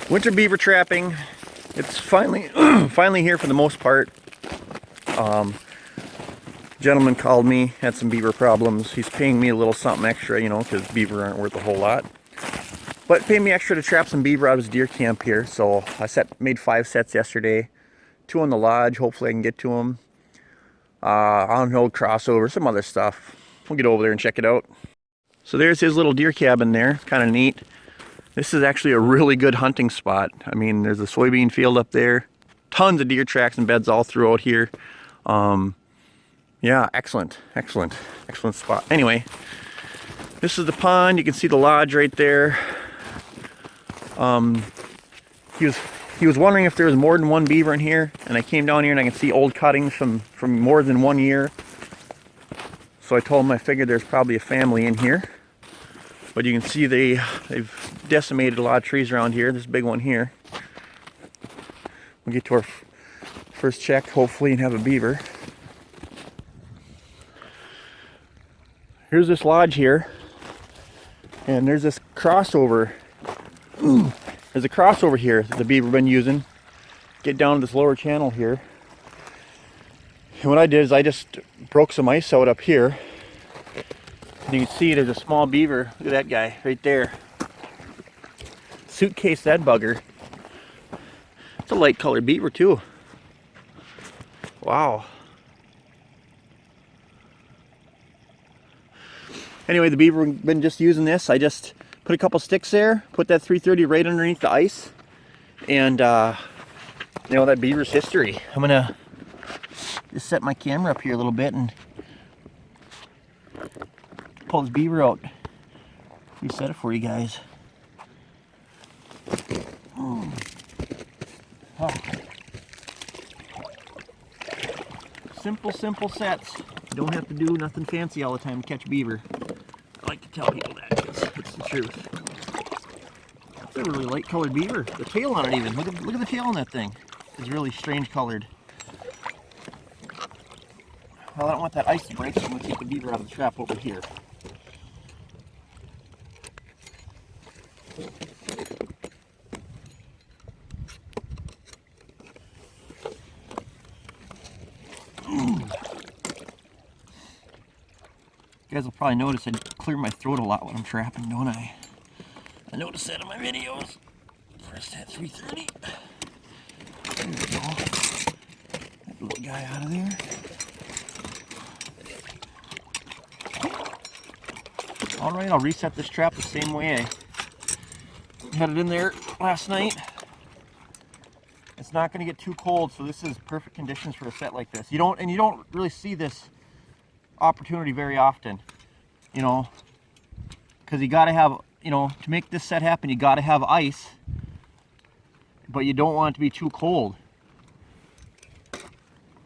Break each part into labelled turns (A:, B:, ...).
A: Winter beaver trapping. It's finally finally here for the most part. Gentleman called me, had some beaver problems. He's paying me a little something extra, you know, because beaver aren't worth a whole lot. But paying me extra to trap some beaver out of his deer camp here. So I made 5 sets yesterday. 2 on the lodge. Hopefully I can get to them. On an old crossover, some other stuff. We'll get over there and check it out. So there's his little deer cabin there. Kind of neat. This is actually a really good hunting spot. I mean, there's a soybean field up there. Tons of deer tracks and beds all throughout here. Yeah, excellent spot. Anyway, this is the pond. You can see the lodge right there. He was wondering if there was more than one beaver in here, and I came down here and I can see old cuttings from more than 1 year. So I told him I figured there's probably a family in here. But you can see they've decimated a lot of trees around here. This big one here. We'll get to our first check, hopefully, and have a beaver. Here's this lodge here, and there's this crossover. There's a crossover here that the beaver been using. Get down to this lower channel here. And what I did is I just broke some ice out up here. And you can see there's a small beaver. Look at that guy right there. Suitcase that bugger. It's a light colored beaver too. Wow. Anyway, the beaver been just using this. I just put a couple sticks there, put that 330 right underneath the ice, and you know, that beaver's history. I'm gonna just set my camera up here a little bit and pull this beaver out. Reset it for you guys. Oh. Simple sets. You don't have to do nothing fancy all the time to catch beaver. I like to tell people that because it's the truth. It's a really light colored beaver. The tail on it even. Look at the tail on that thing. It's really strange colored. Well, I don't want that ice to break, so I'm going to take the beaver out of the trap over here. You guys will probably notice I clear my throat a lot when I'm trapping, don't I? I notice that in my videos. First at 330. There we go. That little guy out of there. Alright, I'll reset this trap the same way I had it in there last night. It's not going to get too cold, so this is perfect conditions for a set like this. You don't really see this opportunity very often, you know, because you got to have, you know, to make this set happen, you got to have ice, but you don't want it to be too cold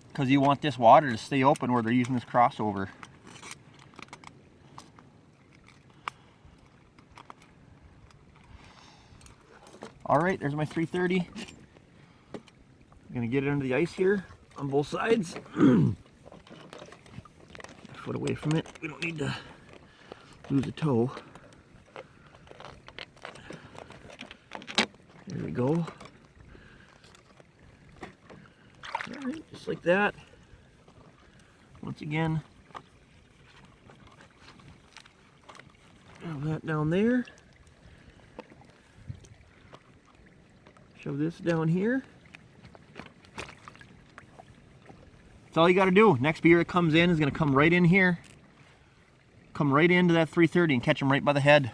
A: because you want this water to stay open where they're using this crossover. All right, there's my 330. I'm gonna get it under the ice here on both sides. Foot away from it. We don't need to lose a toe. There we go. Alright, just like that. Once again, shove that down there. Shove this down here. That's all you got to do. Next beaver that comes in is going to come right in here. Come right into that 330 and catch him right by the head.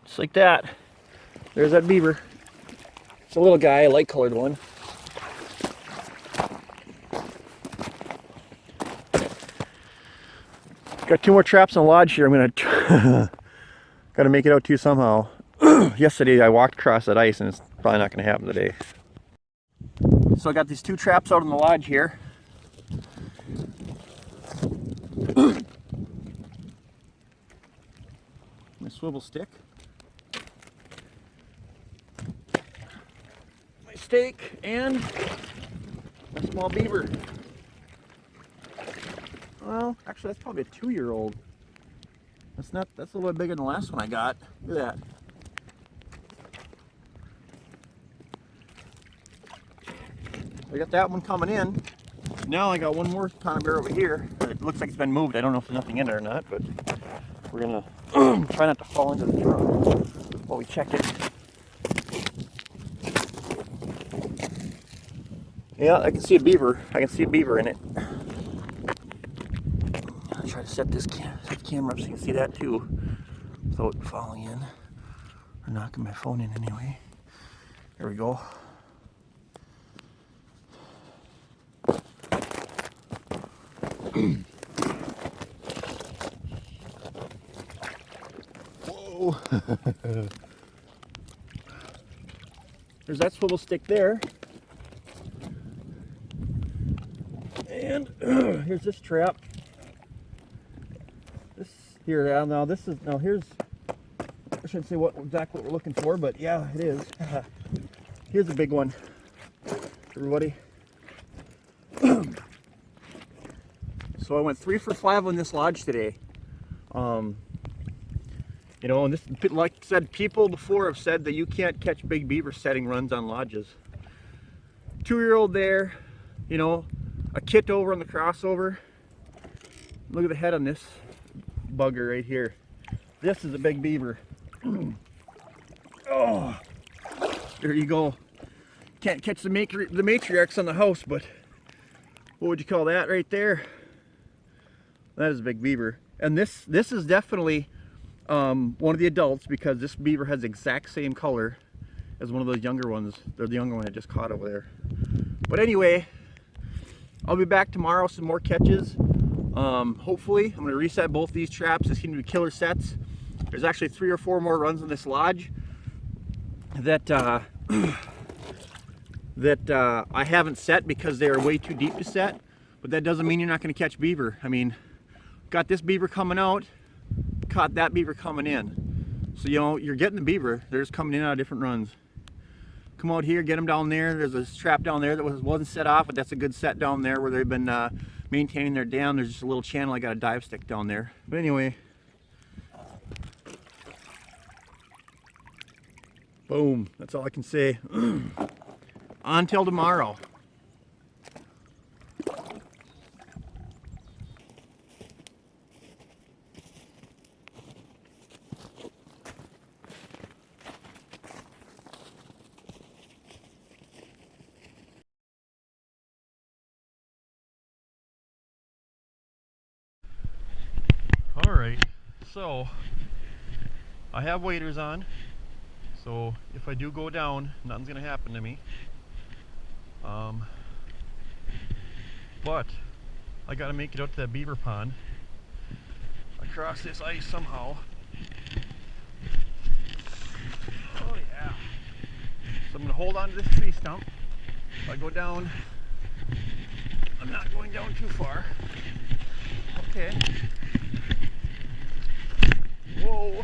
A: Just like that. There's that beaver. It's a little guy, a light colored one. Got 2 more traps on the lodge here. I'm going to got to make it out to somehow. Yesterday I walked across that ice and it's probably not going to happen today. So I got these 2 traps out on the lodge here. My swivel stick. My stake and my small beaver. Well, actually that's probably a 2-year-old. That's a little bit bigger than the last one I got. Look at that. I got that one coming in. Now I got one more conibear over here. It looks like it's been moved. I don't know if there's nothing in there or not, but we're gonna try not to fall into the truck while we check it. Yeah, I can see a beaver. I can see a beaver in it. I'll try to set the camera up so you can see that too, without falling in or knocking my phone in anyway. There we go. Whoa! There's that swivel stick there. And here's this trap. This here now. This is here's. I shouldn't say exactly what we're looking for, but yeah, it is. Here's a big one, everybody. So I went 3 for 5 on this lodge today. You know, and this, like I said, people before have said that you can't catch big beaver setting runs on lodges. 2-year-old there, you know, a kit over on the crossover. Look at the head on this bugger right here. This is a big beaver. Oh, there you go. Can't catch the matriarchs on the house, but what would you call that right there? That is a big beaver. And this is definitely one of the adults, because this beaver has the exact same color as one of those younger ones. They're the younger one I just caught over there. But anyway, I'll be back tomorrow, some more catches. Hopefully, I'm going to reset both these traps. They seem to be killer sets. There's actually 3 or 4 more runs in this lodge that I haven't set because they are way too deep to set. But that doesn't mean you're not going to catch beaver. I mean, got this beaver coming out, caught that beaver coming in. So, you know, you're getting the beaver. They're just coming in out of different runs. Come out here, get them down there. There's a trap down there that wasn't set off, but that's a good set down there where they've been maintaining their dam. There's just a little channel. I got a dive stick down there. But anyway, boom. That's all I can say. On till tomorrow. Alright, so I have waders on, so if I do go down, nothing's going to happen to me. But I got to make it out to that beaver pond across this ice somehow. Oh yeah. So I'm going to hold on to this tree stump. If I go down, I'm not going down too far. Okay. Whoa.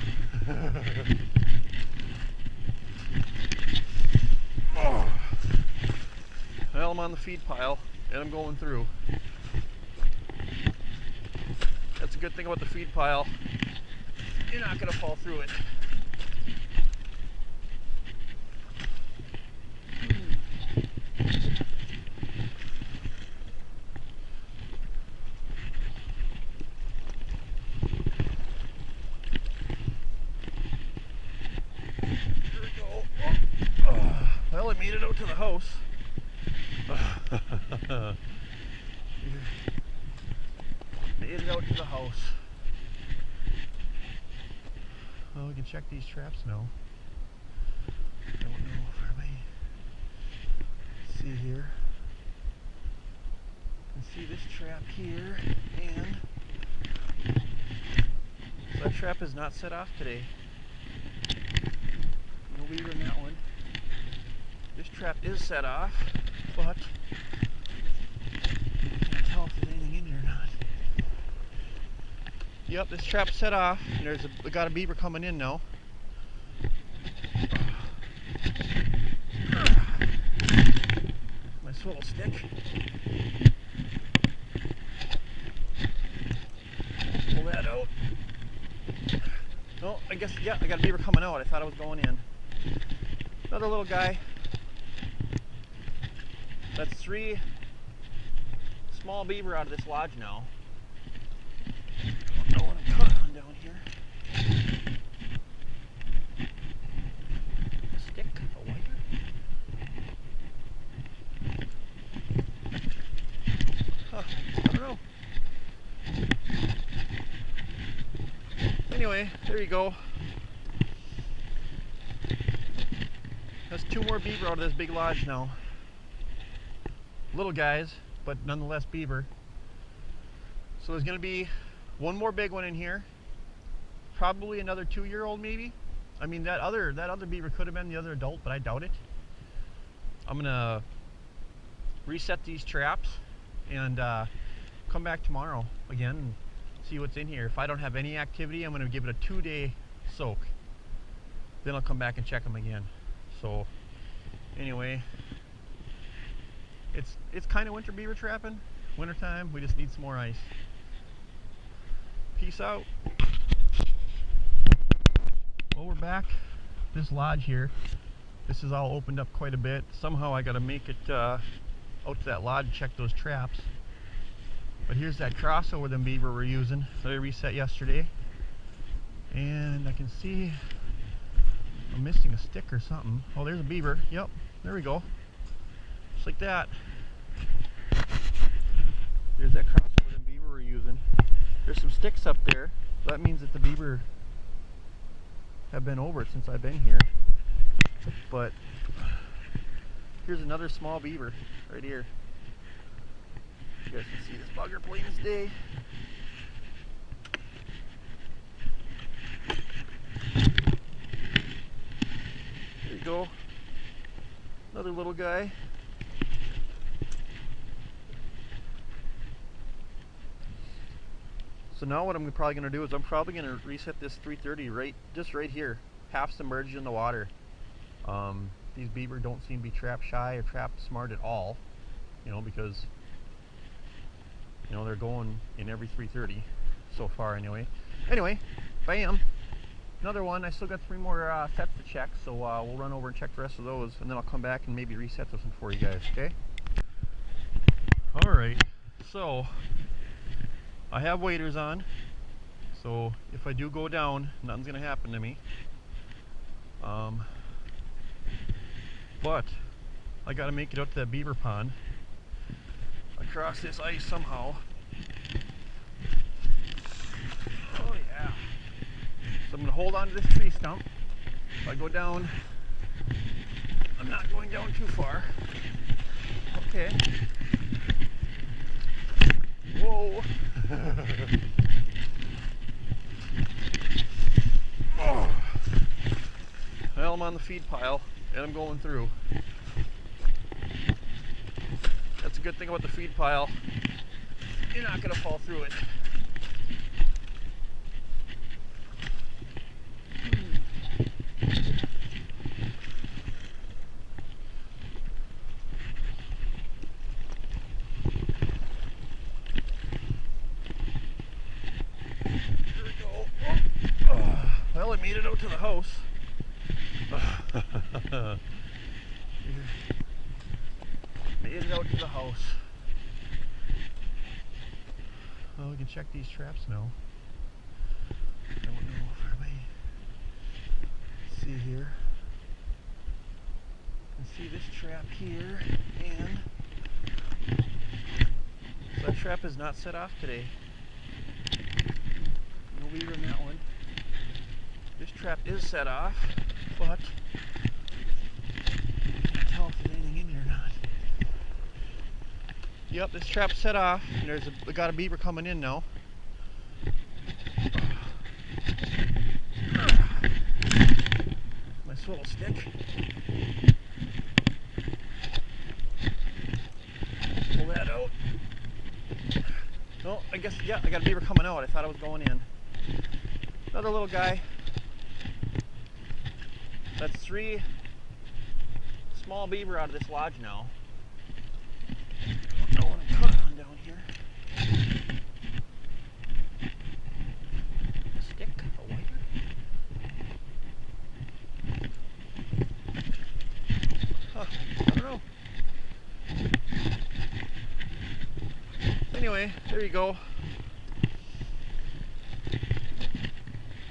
A: Oh. Well, I'm on the feed pile and I'm going through. That's a good thing about the feed pile. You're not going to fall through it. Well, I made it out to the house. Made it out to the house. Well, we can check these traps now. I don't know if I see here. You can see this trap here, and so that trap is not set off today. No beaver in that one. This trap is set off, but I can't tell if there's anything in there or not. Yep, this trap's set off, and we got a beaver coming in now. My swivel stick. Pull that out. I guess, yeah, I got a beaver coming out. I thought I was going in. Another little guy. That's 3 small beaver out of this lodge now. I don't know what I'm caught on down here. A stick, a wire. Huh, I don't know. Anyway, there you go. That's 2 more beaver out of this big lodge now. Little guys, but nonetheless beaver. So there's going to be 1 more big one in here. Probably another 2-year-old maybe. I mean that other beaver could have been the other adult, but I doubt it. I'm going to reset these traps and come back tomorrow again and see what's in here. If I don't have any activity, I'm going to give it a 2-day soak. Then I'll come back and check them again. So anyway, it's kind of winter beaver trapping. Wintertime, we just need some more ice. Peace out. Well, we're back. This lodge here, this is all opened up quite a bit. Somehow I got to make it out to that lodge and check those traps. But here's that crossover them beaver we're using that I reset yesterday. And I can see I'm missing a stick or something. Oh, there's a beaver. Yep, there we go. Just like that. There's that crossover them beaver we're using. There's some sticks up there. So that means that the beaver have been over it since I've been here. But here's another small beaver right here. You guys can see this bugger plain as day. There you go. Another little guy. So now what I'm probably going to do is I'm probably going to reset this 330 just right here, half submerged in the water. These beaver don't seem to be trap shy or trap smart at all, you know, because they're going in every 330 so far anyway. Anyway, bam, another one. I still got 3 more sets to check, so we'll run over and check the rest of those, and then I'll come back and maybe reset this one for you guys. Okay? All right. So I have waders on, so if I do go down, nothing's gonna happen to me. But I gotta make it out to that beaver pond across this ice somehow. Oh yeah. So I'm gonna hold on to this tree stump. If I go down, I'm not going down too far. Okay. Whoa. Oh. Well, I'm on the feed pile and I'm going through. That's a good thing about the feed pile. You're not going to fall through it. Well, I made it out to the house. Made it out to the house. Well, we can check these traps now. I don't know if everybody see here. You can see this trap here, and so that trap is not set off today. No beaver in that one. This trap is set off, but I can't tell if there's anything in here or not. Yep, this trap's set off, and we got a beaver coming in now. My swivel stick. Pull that out. No, I guess, yeah, I got a beaver coming out. I thought I was going in. Another little guy. That's 3 small beaver out of this lodge now. I don't know what I'm caught on down here. A stick, a wire. anyway, there you go.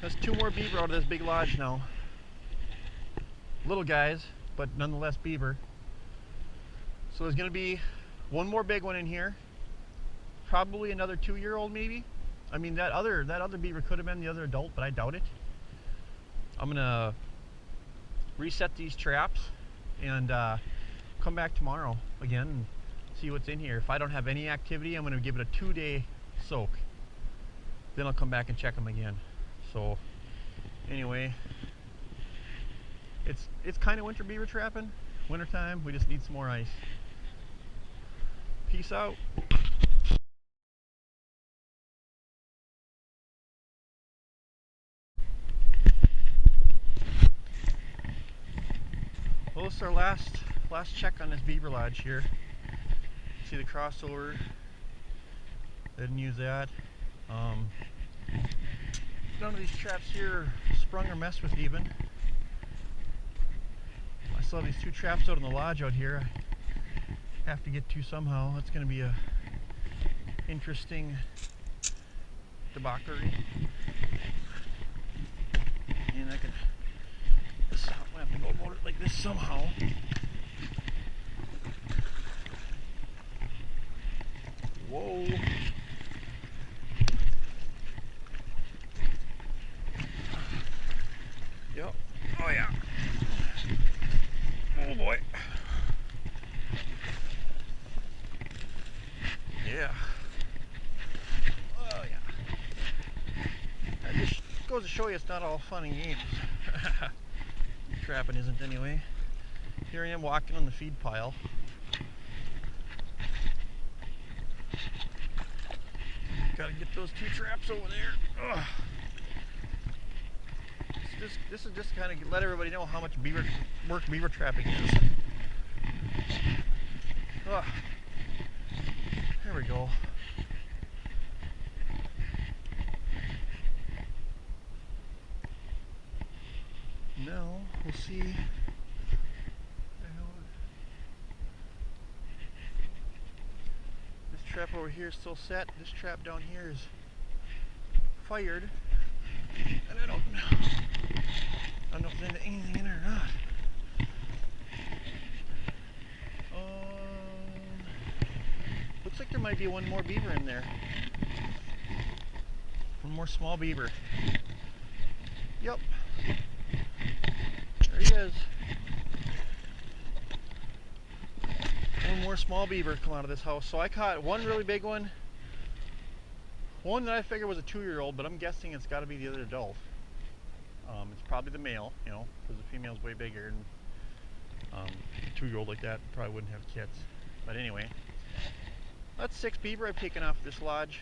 A: That's 2 more beaver out of this big lodge now. Little guys, but nonetheless beaver. So there's gonna be 1 more big one in here. Probably another 2-year-old maybe. I mean that other beaver could have been the other adult, but I doubt it. I'm gonna reset these traps and come back tomorrow again and see what's in here. If I don't have any activity, I'm gonna give it a 2-day soak. Then I'll come back and check them again. So anyway, it's kind of winter beaver trapping. Wintertime, we just need some more ice. Peace out. Well, this is our last check on this beaver lodge here. See the crossover? Didn't use that. None of these traps here are sprung or messed with even. I still have these 2 traps out in the lodge out here. I have to get to somehow. That's going to be a interesting debauchery. And I can have to go about it like this somehow. Whoa. Yep. Oh yeah. Oh boy. Yeah. Oh yeah. That just goes to show you it's not all fun and games. Trapping isn't anyway. Here I am walking on the feed pile. Gotta get those 2 traps over there. Ugh. This is just kind of let everybody know how much work beaver trapping is. Ugh. There we go. Now we'll see. This trap over here is still set. This trap down here is fired, and I don't know if there's anything in it or not. Looks like there might be 1 more beaver in there. 1 more small beaver. Yep. There he is. 1 more small beaver come out of this house. So I caught 1 really big one. 1 that I figured was a 2-year-old, but I'm guessing it's got to be the other adult. It's probably the male, you know, because the female's way bigger, and a 2-year-old like that probably wouldn't have kids. But anyway, that's 6 beaver I've taken off this lodge.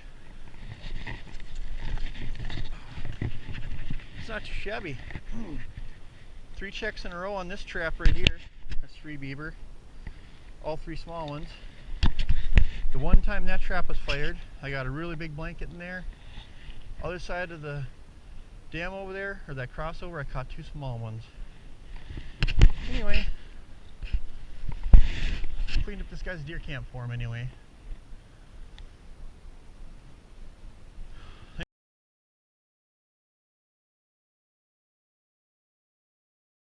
A: It's not too shabby. 3 checks in a row on this trap right here. That's 3 beaver. All 3 small ones. The one time that trap was fired, I got a really big blanket in there. Other side of the dam over there, or that crossover, I caught 2 small ones. Anyway, cleaned up this guy's deer camp for him anyway.